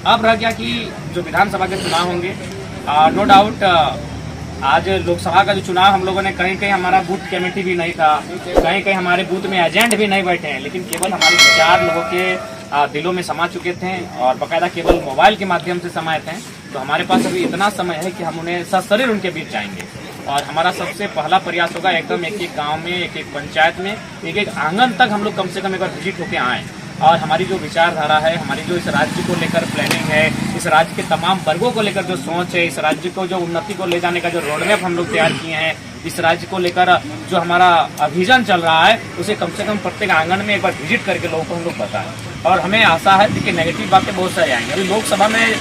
अब रह गया कि जो विधानसभा के चुनाव होंगे, नो डाउट आज लोकसभा का जो चुनाव हम लोगों ने कहीं कहीं हमारा बूथ कमेटी भी नहीं था, कहीं कहीं हमारे बूथ में एजेंट भी नहीं बैठे हैं, लेकिन केवल हमारे विचार लोगों के दिलों में समा चुके थे और बाकायदा केवल मोबाइल के माध्यम से समाये थे। तो हमारे पास अभी इतना समय है कि हम उन्हें सशरीर उनके बीच जाएंगे और हमारा सबसे पहला प्रयास होगा एकदम एक एक गाँव में, एक एक पंचायत में, एक एक आंगन तक हम लोग कम से कम एक बार विजिट होके आएँ और हमारी जो विचारधारा है, हमारी जो इस राज्य को लेकर प्लानिंग है, इस राज्य के तमाम वर्गों को लेकर जो सोच है, इस राज्य को जो उन्नति को ले जाने का जो रोडमैप हम लोग तैयार किए हैं, इस राज्य को लेकर जो हमारा अभियान चल रहा है, उसे कम से कम प्रत्येक आंगन में एक बार विजिट करके लोगों को हम लोग बताएं। और हमें आशा है कि नेगेटिव बातें बहुत सारी आएंगी। अभी लोकसभा में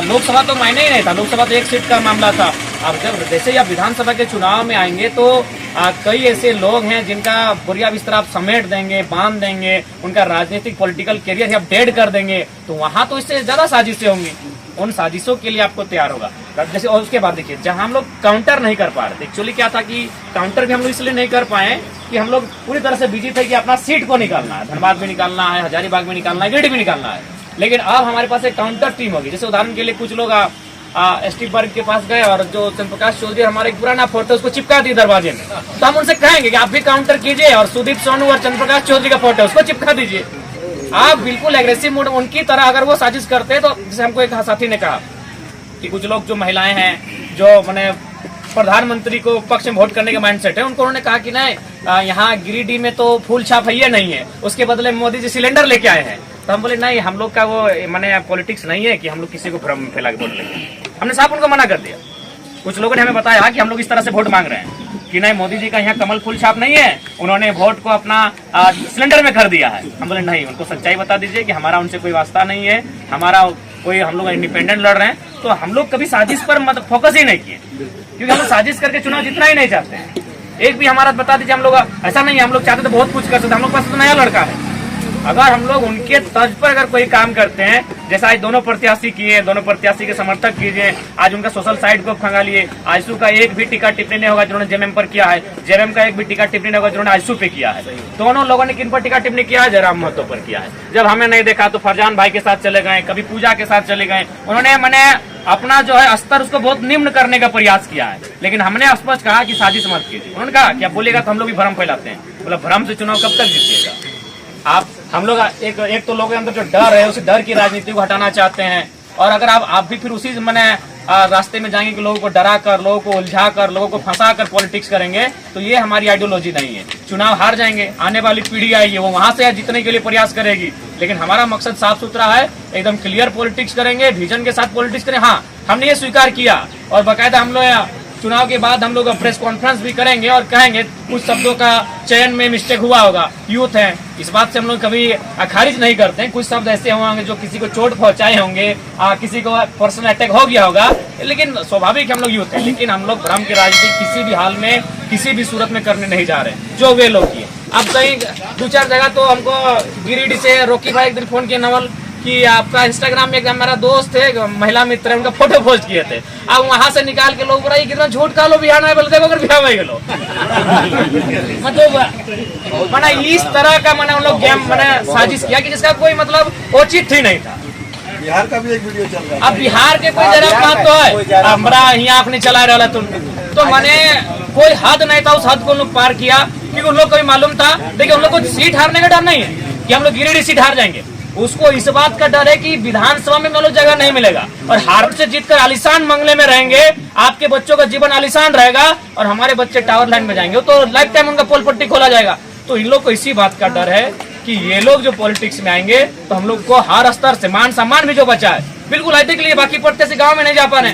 लोकसभा तो मायने ही नहीं था, लोकसभा तो एक सीट का मामला था। अब जब जैसे ही आप विधानसभा के चुनाव में आएंगे तो कई ऐसे लोग हैं जिनका बुरिया बिस्तर आप समेट देंगे, बांध देंगे, उनका राजनीतिक पॉलिटिकल करियर ही आप डेड कर देंगे, तो वहां तो इससे ज्यादा साजिशें होंगी। उन साजिशों के लिए आपको तैयार होगा। जैसे और उसके बाद देखिए, जहां हम लोग काउंटर नहीं कर पा रहे थे, एक्चुअली क्या था कि काउंटर भी हम लोग इसलिए नहीं कर पाए कि हम लोग पूरी तरह से बिजी थे कि अपना सीट को निकालना है, धनबाद में निकालना है, हजारीबाग में निकालना है, गिरिडीह में निकालना है। लेकिन अब हमारे पास एक काउंटर टीम होगी। जैसे उदाहरण के लिए कुछ लोग एसटी वर्ग के पास गए और जो चंद्रप्रकाश चौधरी हमारा एक पुराना फोटो उसको चिपका दी दरवाजे में, तो हम उनसे कहेंगे कि आप भी काउंटर कीजिए और सुदीप सोनू और चंद्रप्रकाश चौधरी का फोटो उसको चिपका दीजिए। आप बिल्कुल एग्रेसिव मूड उनकी तरह अगर वो साजिश करते तो जैसे हमको एक साथी ने कहा कि कुछ लोग जो महिलाएं हैं जो मैंने प्रधानमंत्री को पक्ष में वोट करने के माइंडसेट है, उनको उन्होंने कहा कि नहीं यहाँ गिरिडीह में तो फूल छाप है नहीं है, उसके बदले मोदी जी सिलेंडर लेके आए हैं। तो हम बोले नहीं, हम लोग का वो मैंने पॉलिटिक्स नहीं है कि हम लोग किसी को भ्रम फैला के वोट लेंगे। हमने साफ उनको मना कर दिया। कुछ लोगों ने हमें बताया कि हम लोग इस तरह से वोट मांग रहे हैं कि नहीं, मोदी जी का यहाँ कमल फूल छाप नहीं है, उन्होंने वोट को अपना सिलेंडर में कर दिया है। हम बोले नहीं, उनको सच्चाई बता दीजिए कि हमारा उनसे कोई वास्ता नहीं है, हमारा कोई, हम लोग इंडिपेंडेंट लड़ रहे हैं। तो हम लोग कभी साजिश पर मतलब फोकस ही नहीं किए, क्योंकि हम लोग साजिश करके चुनाव जीतना ही नहीं चाहते हैं। एक भी हमारा बता दीजिए, हम लोग ऐसा नहीं है, हम लोग चाहते तो बहुत कुछ कर सकते, हम लोग पास तो नया लड़का है। अगर हम लोग उनके तर्ज पर अगर कोई काम करते हैं, जैसा आज दोनों प्रत्याशी किए, दोनों प्रत्याशी के समर्थक कीजिए, आज उनका सोशल साइट को खंगा लिए, आयशु का एक भी टिकट टिप्पणी नहीं होगा जिन्होंने जेएमएम पर किया है, जेएमएम का एक भी टिकट टिप्पणी नहीं होगा जिन्होंने आयशु पे किया है। दोनों लोगों ने किन पर टिकट टिप्पणी किया है? जयराम महतो पर किया है। जब हमें नहीं देखा तो फरजान भाई के साथ चले गए, कभी पूजा के साथ चले गए। उन्होंने मैंने अपना जो है स्तर उसको बहुत निम्न करने का प्रयास किया है, लेकिन हमने स्पष्ट कहा कि साजिश मत कीजिए। उन्होंने कहा कि आप बोलेगा तो हम लोग भी भ्रम फैलाते हैं। बोला भ्रम से चुनाव कब तक जीतिएगा आप? हम लोग एक तो लोगों के अंदर जो डर है, उस डर की राजनीति को हटाना चाहते हैं। और अगर आप भी फिर उसी मैंने रास्ते में जाएंगे कि लोगों को डरा कर, लोगों को उलझा कर, लोगों को फंसा कर पॉलिटिक्स करेंगे, तो ये हमारी आइडियोलॉजी नहीं है। चुनाव हार जाएंगे, आने वाली पीढ़ी आएगी, वो वहां से जीतने के लिए प्रयास करेगी, लेकिन हमारा मकसद साफ सुथरा है, एकदम क्लियर पॉलिटिक्स करेंगे, विजन के साथ पॉलिटिक्स करें। हाँ, हमने ये स्वीकार किया और बाकायदा हम लोग चुनाव के बाद हम लोग प्रेस कॉन्फ्रेंस भी करेंगे और कहेंगे कुछ शब्दों का चयन में मिस्टेक हुआ होगा, यूथ है, इस बात से हम लोग कभी खारिज नहीं करते हैं। कुछ शब्द ऐसे होंगे जो किसी को चोट पहुंचाए होंगे, किसी को पर्सनल अटैक हो गया होगा, लेकिन स्वाभाविक हम लोग यूथ है। लेकिन हम लोग भ्रम की राजनीति किसी भी हाल में, किसी भी सूरत में करने नहीं जा रहे हैं, जो वे लोग किए। अब कहीं 2-4 जगह तो हमको गिरिडीह से रोकी भाई एक दिन फोन किए, नवल कि आपका इंस्टाग्राम में एक मेरा दोस्त है, महिला मित्र है, उनका फोटो पोस्ट किए थे। अब वहां से निकाल के लोग बोला कितना झूठ का लो, बिहार में बोलते अगर बिहार में गेलो मतलब मना इस तरह का मैंने उन लोग गेम मैंने साजिश किया कि जिसका कोई मतलब उचित ही नहीं था। बिहार का भी एक वीडियो चल रहा है। अब बिहार के कोई जरा बात तो है, हमारा यहाँ अपने चला रहा तुम, तो मैंने कोई हद नहीं था, उस हद को उन लोग पार किया, क्योंकि उन लोग को भी मालूम था। देखिए, उन लोग को सीट हारने का डर नहीं है कि हम लोग गिरिडीह सीट हार जाएंगे, उसको इस बात का डर है कि विधानसभा में मतलब जगह नहीं मिलेगा और हार से जीतकर आलिशान बंगले में रहेंगे, आपके बच्चों का जीवन आलिशान रहेगा और हमारे बच्चे टावर लाइन में जाएंगे, तो लाइफ टाइम उनका पोल पट्टी खोला जाएगा। तो इन लोग को इसी बात का डर है कि ये लोग जो पॉलिटिक्स में आएंगे तो हम लोग को हर स्तर से मान सम्मान भी जो बचा है बिल्कुल आते के लिए, बाकी प्रत्याशी गाँव में नहीं जा पा रहे,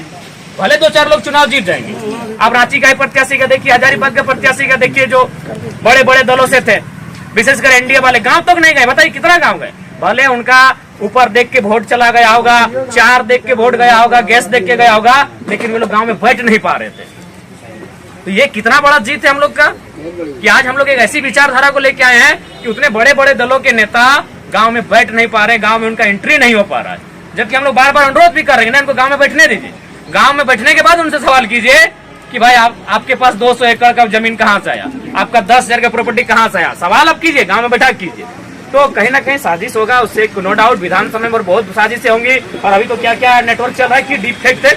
भले 2-4 लोग चुनाव जीत जाएंगे। आप रांची का प्रत्याशी का देखिए, हजारीबाग का प्रत्याशी का देखिए, जो बड़े बड़े दलों से थे, विशेषकर एनडीए वाले, गाँव तक नहीं गए। बताइए कितना गाँव गए? भले उनका ऊपर देख के वोट चला गया होगा, चार देख के वोट गया होगा, गैस देख के गया होगा, लेकिन वे लोग गांव में बैठ नहीं पा रहे थे। तो ये कितना बड़ा जीत है हम लोग का कि आज हम लोग एक ऐसी विचारधारा को लेके आए हैं कि उतने बड़े बड़े दलों के नेता गांव में बैठ नहीं पा रहे, गांव में उनका एंट्री नहीं हो पा रहा है। जबकि हम लोग बार बार अनुरोध भी कर रहे हैं ना, इनको गांव में बैठने दीजिए। गांव में बैठने के बाद उनसे सवाल कीजिए कि भाई आपके पास 200 एकड़ का जमीन कहाँ से आया, आपका 10,000 का प्रॉपर्टी कहाँ से आया, सवाल आप कीजिए, गांव में बैठा कीजिए। तो कहीं ना कहीं साजिश होगा, उससे नो डाउट विधानसभा में बहुत साजिशें होंगी। और अभी तो क्या क्या नेटवर्क चल रहा है कि डीप फेक थे,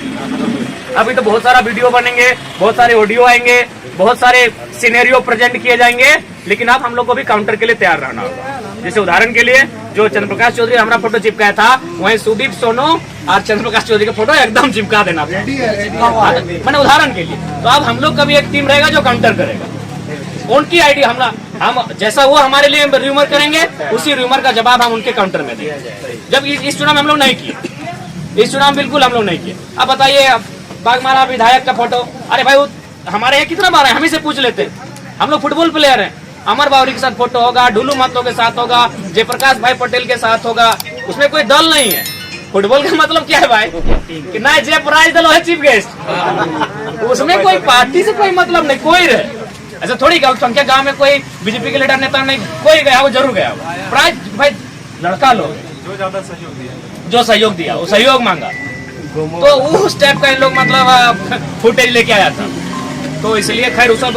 अभी तो बहुत सारा वीडियो बनेंगे, बहुत सारे ऑडियो आएंगे, बहुत सारे सिनेरियो प्रेजेंट किए जाएंगे, लेकिन अब हम लोग को भी काउंटर के लिए तैयार रहना होगा। जैसे उदाहरण के लिए जो चंद्रप्रकाश चौधरी हमारा फोटो चिपकाया था, वहीं सुदीप सोनू और चंद्रप्रकाश चौधरी का फोटो एकदम चिपका देना था, मैंने उदाहरण के लिए। तो अब हम लोग का भी एक टीम रहेगा जो काउंटर करेगा उनकी आईडी। हम जैसा वो हमारे लिए र्यूमर करेंगे, उसी र्यूमर का जवाब हम उनके काउंटर में देंगे। जब इस चुनाव में हम लोग नहीं किए, इस चुनाव बिल्कुल हम लोग नहीं किए। अब बताइए, बागमारा विधायक का फोटो, अरे भाई हमारे यहाँ कितना बार है, हम ही से पूछ लेते। हम लोग फुटबॉल प्लेयर हैं, अमर बावरी के साथ फोटो होगा, ढुलू महतो के साथ होगा, जयप्रकाश भाई पटेल के साथ होगा, उसमें कोई दल नहीं है। फुटबॉल का मतलब क्या है भाई कि ना जय प्राइज दल है चीफ गेस्ट, उसमें कोई पार्टी से कोई मतलब नहीं, कोई रहे ऐसा थोड़ी संख्या गांव में कोई बीजेपी के लीडर नेता नहीं, कोई गया वो जरूर गया। प्राइज भाई लड़का लोग जो ज्यादा सहयोग दिया, जो सहयोग दिया वो सहयोग मांगा, तो उस टाइप का इन लोग मतलब फुटेज लेके आया था। तो इसलिए खैर उस सब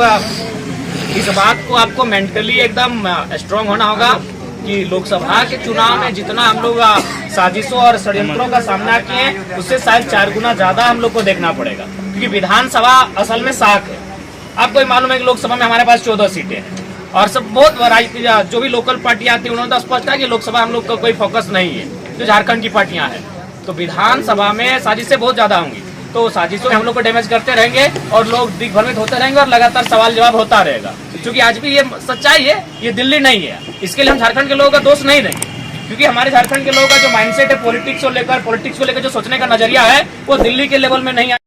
इस बात को आपको मेंटली एकदम स्ट्रांग होना होगा कि लोकसभा के चुनाव में जितना हम लोग साजिशों और षड्यंत्रों का सामना किए, उससे शायद 4 गुना ज्यादा हम लोग को देखना पड़ेगा, क्योंकि विधानसभा असल में साख है। आपको मालूम है कि लोकसभा में हमारे पास 14 सीटें हैं और सब बहुत जो भी लोकल पार्टियां आती है उन्होंने तो स्पष्ट है कि लोकसभा हम लोग का कोई फोकस नहीं है, जो झारखंड की पार्टियां हैं। तो विधानसभा में साजिशें बहुत ज्यादा होंगी, तो साजिशों में हम लोग को डैमेज करते रहेंगे और लोग दिग्भ्रमित होते रहेंगे और लगातार सवाल जवाब होता रहेगा। क्योंकि आज भी ये सच्चाई है, ये दिल्ली नहीं है। इसके लिए हम झारखंड के लोगों का दोष नहीं देंगे, क्योंकि हमारे झारखंड के लोगों का जो माइंडसेट है पॉलिटिक्स को लेकर जो सोचने का नजरिया है, वो दिल्ली के लेवल में नहीं है।